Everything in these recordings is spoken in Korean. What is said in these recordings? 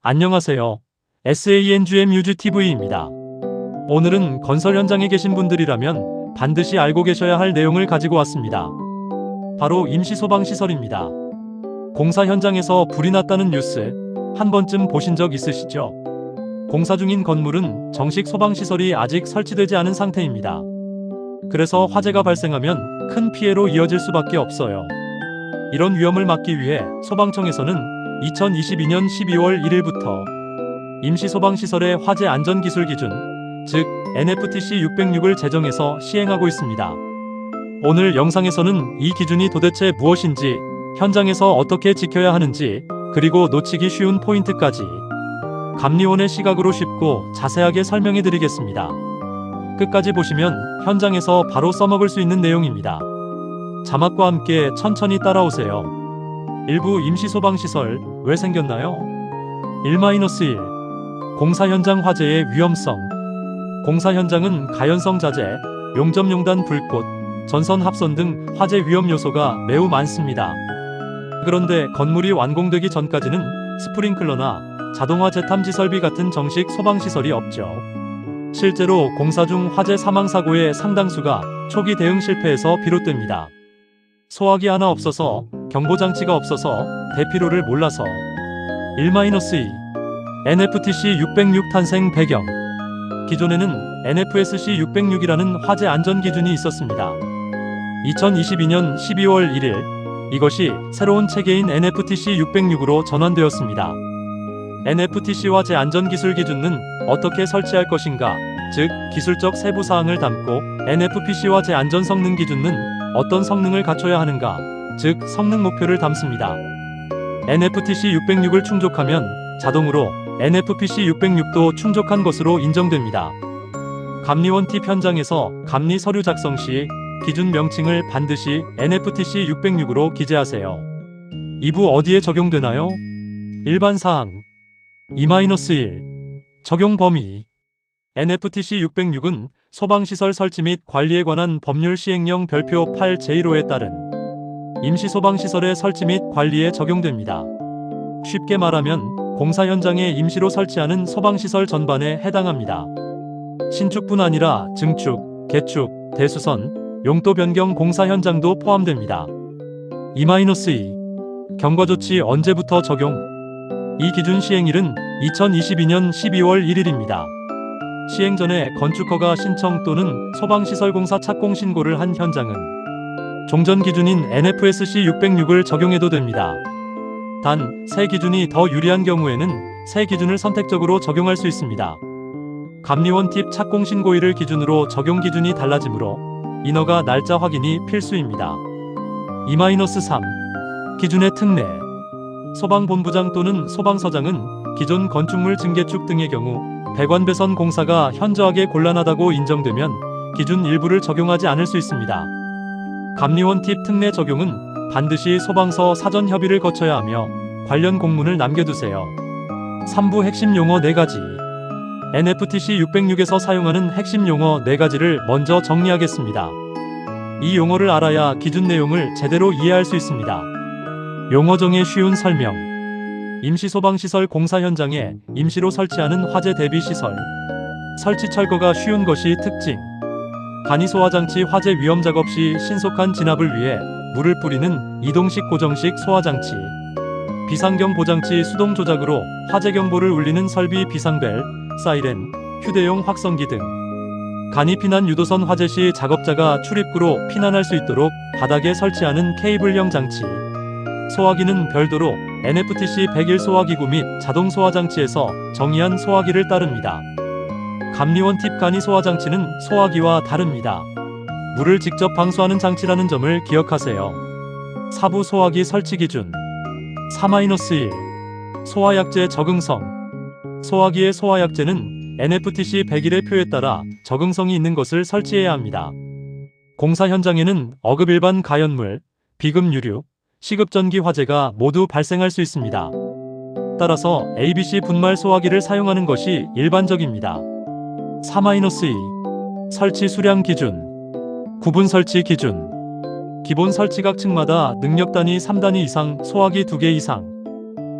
안녕하세요. SANGMUGTV입니다. 오늘은 건설 현장에 계신 분들이라면 반드시 알고 계셔야 할 내용을 가지고 왔습니다. 바로 임시소방시설입니다. 공사 현장에서 불이 났다는 뉴스 한 번쯤 보신 적 있으시죠? 공사 중인 건물은 정식 소방시설이 아직 설치되지 않은 상태입니다. 그래서 화재가 발생하면 큰 피해로 이어질 수밖에 없어요. 이런 위험을 막기 위해 소방청에서는 2022년 12월 1일부터 임시소방시설의 화재 안전기술 기준, 즉 NFTC 606을 제정해서 시행하고 있습니다. 오늘 영상에서는 이 기준이 도대체 무엇인지, 현장에서 어떻게 지켜야 하는지, 그리고 놓치기 쉬운 포인트까지 감리원의 시각으로 쉽고 자세하게 설명해 드리겠습니다. 끝까지 보시면 현장에서 바로 써먹을 수 있는 내용입니다. 자막과 함께 천천히 따라오세요. 일부 임시소방시설 왜 생겼나요? 1-1 공사 현장 화재의 위험성. 공사 현장은 가연성 자재, 용접용단 불꽃, 전선 합선 등 화재 위험 요소가 매우 많습니다. 그런데 건물이 완공되기 전까지는 스프링클러나 자동화 재탐지 설비 같은 정식 소방시설이 없죠. 실제로 공사 중 화재 사망사고의 상당수가 초기 대응 실패에서 비롯됩니다. 소화기 하나 없어서, 경보장치가 없어서, 대피로를 몰라서. 1-2 NFTC 606 탄생 배경. 기존에는 NFSC 606이라는 화재 안전 기준이 있었습니다. 2022년 12월 1일 이것이 새로운 체계인 NFTC 606으로 전환되었습니다. NFTC 화재 안전 기술 기준은 어떻게 설치할 것인가, 즉 기술적 세부 사항을 담고, NFPC 화재 안전 성능 기준은 어떤 성능을 갖춰야 하는가, 즉 성능 목표를 담습니다. NFTC 606을 충족하면 자동으로 NFPC 606도 충족한 것으로 인정됩니다. 감리원 팁 현장에서 감리 서류 작성 시 기준 명칭을 반드시 NFTC 606으로 기재하세요. 2부 어디에 적용되나요? 일반사항 2-1 적용 범위. NFTC 606은 소방시설 설치 및 관리에 관한 법률 시행령 별표 8 제1호에 따른 임시소방시설의 설치 및 관리에 적용됩니다. 쉽게 말하면 공사 현장에 임시로 설치하는 소방시설 전반에 해당합니다. 신축뿐 아니라 증축, 개축, 대수선, 용도 변경 공사 현장도 포함됩니다. 2-2 경과조치 언제부터 적용? 이 기준 시행일은 2022년 12월 1일입니다. 시행 전에 건축허가 신청 또는 소방시설 공사 착공 신고를 한 현장은 종전 기준인 NFSC 606을 적용해도 됩니다. 단, 새 기준이 더 유리한 경우에는 새 기준을 선택적으로 적용할 수 있습니다. 감리원 팁 착공 신고일을 기준으로 적용 기준이 달라지므로 인허가 날짜 확인이 필수입니다. 2-3 기준의 특례. 소방본부장 또는 소방서장은 기존 건축물 증개축 등의 경우 배관배선 공사가 현저하게 곤란하다고 인정되면 기준 일부를 적용하지 않을 수 있습니다. 감리원 팁 특례 적용은 반드시 소방서 사전 협의를 거쳐야 하며 관련 공문을 남겨두세요. 3부 핵심 용어 4가지. NFTC 606에서 사용하는 핵심 용어 4가지를 먼저 정리하겠습니다. 이 용어를 알아야 기준 내용을 제대로 이해할 수 있습니다. 용어 정의 쉬운 설명. 임시소방시설 공사 현장에 임시로 설치하는 화재 대비 시설. 설치 철거가 쉬운 것이 특징. 간이소화장치 화재 위험 작업 시 신속한 진압을 위해 물을 뿌리는 이동식 고정식 소화장치. 비상경 보장치 수동 조작으로 화재 경보를 울리는 설비 비상벨, 사이렌, 휴대용 확성기 등. 간이 피난 유도선 화재 시 작업자가 출입구로 피난할 수 있도록 바닥에 설치하는 케이블형 장치. 소화기는 별도로 NFTC 101 소화기구 및 자동 소화장치에서 정의한 소화기를 따릅니다. 감리원 팁 간이 소화장치는 소화기와 다릅니다. 물을 직접 방수하는 장치라는 점을 기억하세요. 4부 소화기 설치 기준. 3-1 소화약제 적응성. 소화기의 소화약제는 NFTC 101의 표에 따라 적응성이 있는 것을 설치해야 합니다. 공사 현장에는 어급 일반 가연물, 비급 유류, 시급전기 화재가 모두 발생할 수 있습니다. 따라서 ABC 분말 소화기를 사용하는 것이 일반적입니다. 3-2 설치 수량 기준. 구분 설치 기준. 기본 설치각 층마다 능력 단위 3단위 이상, 소화기 2개 이상.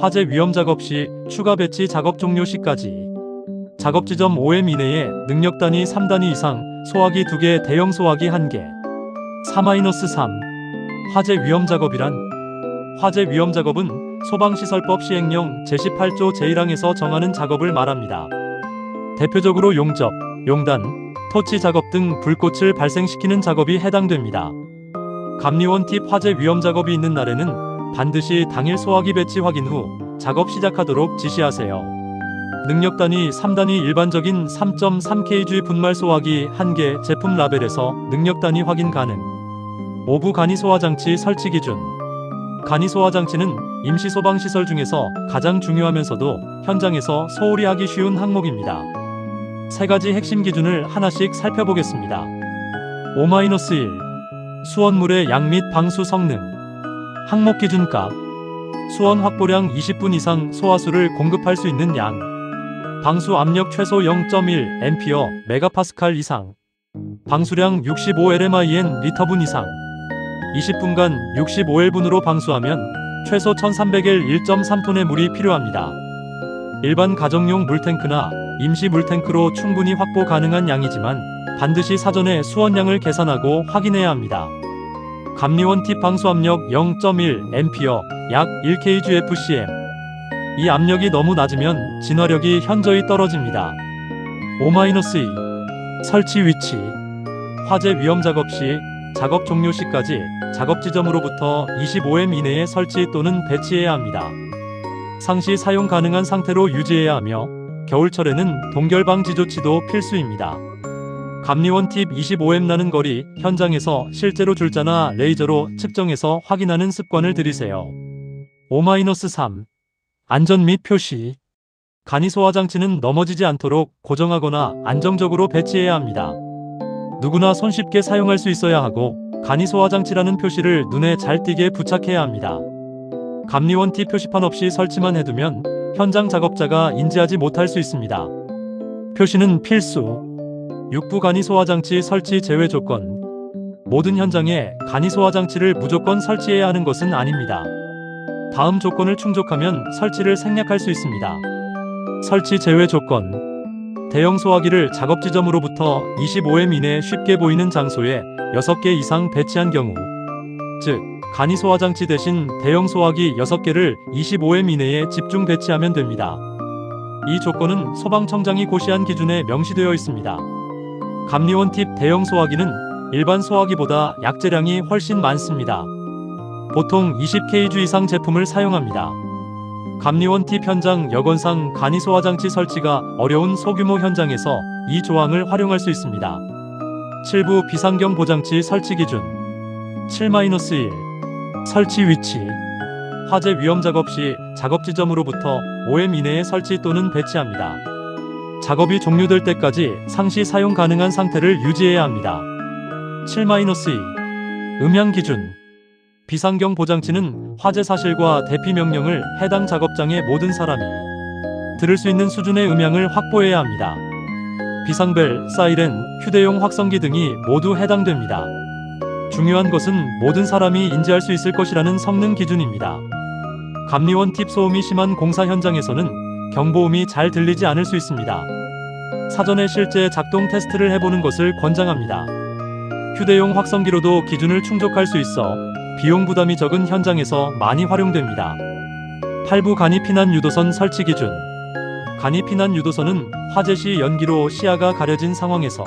화재 위험 작업 시 추가 배치 작업 종료 시까지. 작업 지점 5m 이내에 능력 단위 3단위 이상, 소화기 2개, 대형 소화기 1개. 4-3. 화재 위험 작업이란 화재 위험 작업은 소방시설법 시행령 제18조 제1항에서 정하는 작업을 말합니다. 대표적으로 용접, 용단, 토치 작업 등 불꽃을 발생시키는 작업이 해당됩니다. 감리원 팁: 화재 위험 작업이 있는 날에는 반드시 당일 소화기 배치 확인 후 작업 시작하도록 지시하세요. 능력 단위 3단위 일반적인 3.3kg 분말 소화기 1개 제품 라벨에서 능력 단위 확인 가능. 5부 간이 소화장치 설치 기준. 간이 소화장치는 임시 소방시설 중에서 가장 중요하면서도 현장에서 소홀히 하기 쉬운 항목입니다. 세 가지 핵심 기준을 하나씩 살펴보겠습니다. 5-1. 수원물의 양 및 방수 성능. 항목 기준가. 수원 확보량 20분 이상 소화수를 공급할 수 있는 양. 방수 압력 최소 0.1A 메가파스칼 이상. 방수량 65LMIN 리터분 이상. 20분간 65L분으로 방수하면 최소 1300L 1.3톤의 물이 필요합니다. 일반 가정용 물탱크나 임시 물탱크로 충분히 확보 가능한 양이지만 반드시 사전에 수원량을 계산하고 확인해야 합니다. 감리원 팁: 방수 압력 0.1A 약 1kgfcm. 이 압력이 너무 낮으면 진화력이 현저히 떨어집니다. 5-2. 설치 위치. 화재 위험 작업 시 작업 종료 시까지 작업 지점으로부터 25m 이내에 설치 또는 배치해야 합니다. 상시 사용 가능한 상태로 유지해야 하며 겨울철에는 동결 방지 조치도 필수입니다. 감리원 팁: 25m 나는 거리 현장에서 실제로 줄자나 레이저로 측정해서 확인하는 습관을 들이세요. 5-3. 안전 및 표시. 간이 소화장치는 넘어지지 않도록 고정하거나 안정적으로 배치해야 합니다. 누구나 손쉽게 사용할 수 있어야 하고 간이 소화장치라는 표시를 눈에 잘 띄게 부착해야 합니다. 감리원 팁: 표시판 없이 설치만 해두면 현장 작업자가 인지하지 못할 수 있습니다. 표시는 필수. 6부 간이 소화장치 설치 제외 조건. 모든 현장에 간이 소화장치를 무조건 설치해야 하는 것은 아닙니다. 다음 조건을 충족하면 설치를 생략할 수 있습니다. 설치 제외 조건. 대형 소화기를 작업 지점으로부터 25m 이내 쉽게 보이는 장소에 6개 이상 배치한 경우, 즉 간이 소화장치 대신 대형 소화기 6개를 25m 이내에 집중 배치하면 됩니다. 이 조건은 소방청장이 고시한 기준에 명시되어 있습니다. 감리원 팁: 대형 소화기는 일반 소화기보다 약재량이 훨씬 많습니다. 보통 20kg 이상 제품을 사용합니다. 감리원 팁: 현장 여건상 간이 소화장치 설치가 어려운 소규모 현장에서 이 조항을 활용할 수 있습니다. 7부 비상경 보장치 설치 기준. 7-1. 설치 위치. 화재 위험 작업 시 작업 지점으로부터 5m 이내에 설치 또는 배치합니다. 작업이 종료될 때까지 상시 사용 가능한 상태를 유지해야 합니다. 7-2. 음향 기준. 비상경 보장치는 화재 사실과 대피 명령을 해당 작업장의 모든 사람이 들을 수 있는 수준의 음향을 확보해야 합니다. 비상벨, 사이렌, 휴대용 확성기 등이 모두 해당됩니다. 중요한 것은 모든 사람이 인지할 수 있을 것이라는 성능 기준입니다. 감리원 팁: 소음이 심한 공사 현장에서는 경보음이 잘 들리지 않을 수 있습니다. 사전에 실제 작동 테스트를 해보는 것을 권장합니다. 휴대용 확성기로도 기준을 충족할 수 있어 비용 부담이 적은 현장에서 많이 활용됩니다. 8부 간이 피난 유도선 설치 기준. 간이 피난 유도선은 화재 시 연기로 시야가 가려진 상황에서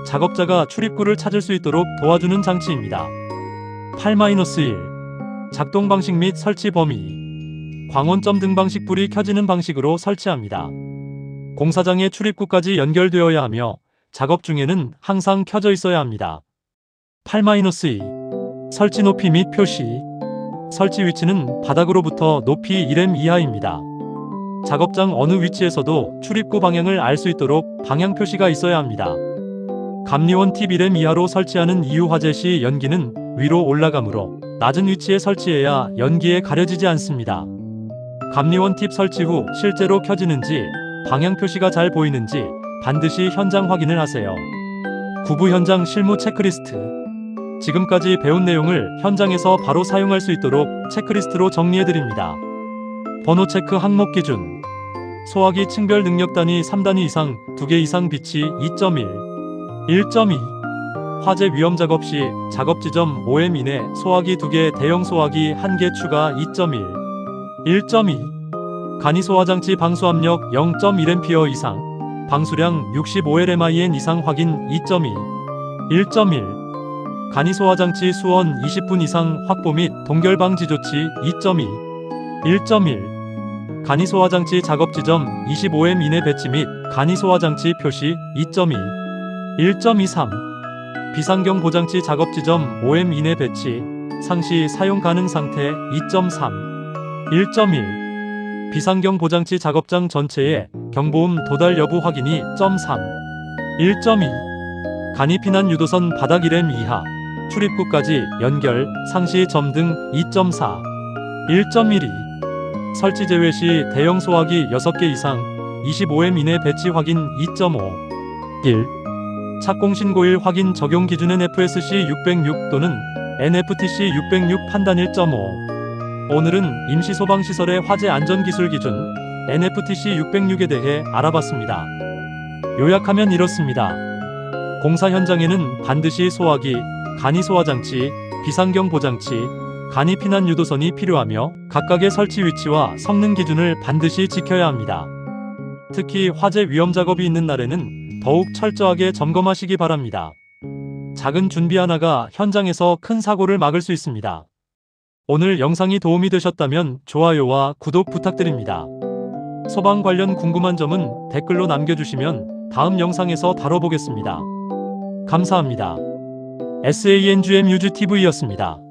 작업자가 출입구를 찾을 수 있도록 도와주는 장치입니다. 8-1. 작동 방식 및 설치 범위. 광원점 등 방식 불이 켜지는 방식으로 설치합니다. 공사장의 출입구까지 연결되어야 하며 작업 중에는 항상 켜져 있어야 합니다. 8-2. 설치 높이 및 표시. 설치 위치는 바닥으로부터 높이 1m 이하입니다. 작업장 어느 위치에서도 출입구 방향을 알 수 있도록 방향 표시가 있어야 합니다. 감리원 팁: 1m 이하로 설치하는 이유. 화재 시 연기는 위로 올라가므로 낮은 위치에 설치해야 연기에 가려지지 않습니다. 감리원 팁: 설치 후 실제로 켜지는지 방향 표시가 잘 보이는지 반드시 현장 확인을 하세요. 9부 현장 실무 체크리스트. 지금까지 배운 내용을 현장에서 바로 사용할 수 있도록 체크리스트로 정리해드립니다. 번호 체크 항목 기준. 소화기 층별 능력 단위 3단위 이상, 2개 이상 비치 2.1, 1.2. 화재 위험 작업 시 작업 지점 5m 이내 소화기 2개, 대형 소화기 1개 추가 2.1, 1.2. 간이 소화장치 방수압력 0.1A 이상, 방수량 65LMIN 이상 확인 2.2, 1.1. 간이 소화장치 수원 20분 이상 확보 및 동결 방지 조치 2.2, 1.1. 간이 소화장치 작업 지점 25m 이내 배치 및 간이 소화장치 표시 2.2, 1.23. 비상경 보장치 작업 지점 5m 이내 배치, 상시 사용 가능 상태 2.3, 1.1. 비상경 보장치 작업장 전체에 경보음 도달 여부 확인이 0.3, 1.2. 간이 피난 유도선 바닥 1m 이하, 출입구까지 연결, 상시 점 등 2.4, 1.12. 설치 제외 시 대형 소화기 6개 이상 25m 이내 배치 확인 2.5, 1. 착공 신고일 확인 적용 기준은 FSC 606 또는 NFTC 606 판단 1.5. 오늘은 임시소방시설의 화재 안전기술 기준 NFTC 606에 대해 알아봤습니다. 요약하면 이렇습니다. 공사 현장에는 반드시 소화기, 간이 소화장치, 비상경 보장치, 간이 피난 유도선이 필요하며 각각의 설치 위치와 성능 기준을 반드시 지켜야 합니다. 특히 화재 위험 작업이 있는 날에는 더욱 철저하게 점검하시기 바랍니다. 작은 준비 하나가 현장에서 큰 사고를 막을 수 있습니다. 오늘 영상이 도움이 되셨다면 좋아요와 구독 부탁드립니다. 소방 관련 궁금한 점은 댓글로 남겨주시면 다음 영상에서 다뤄보겠습니다. 감사합니다. SANGMUGTV였습니다.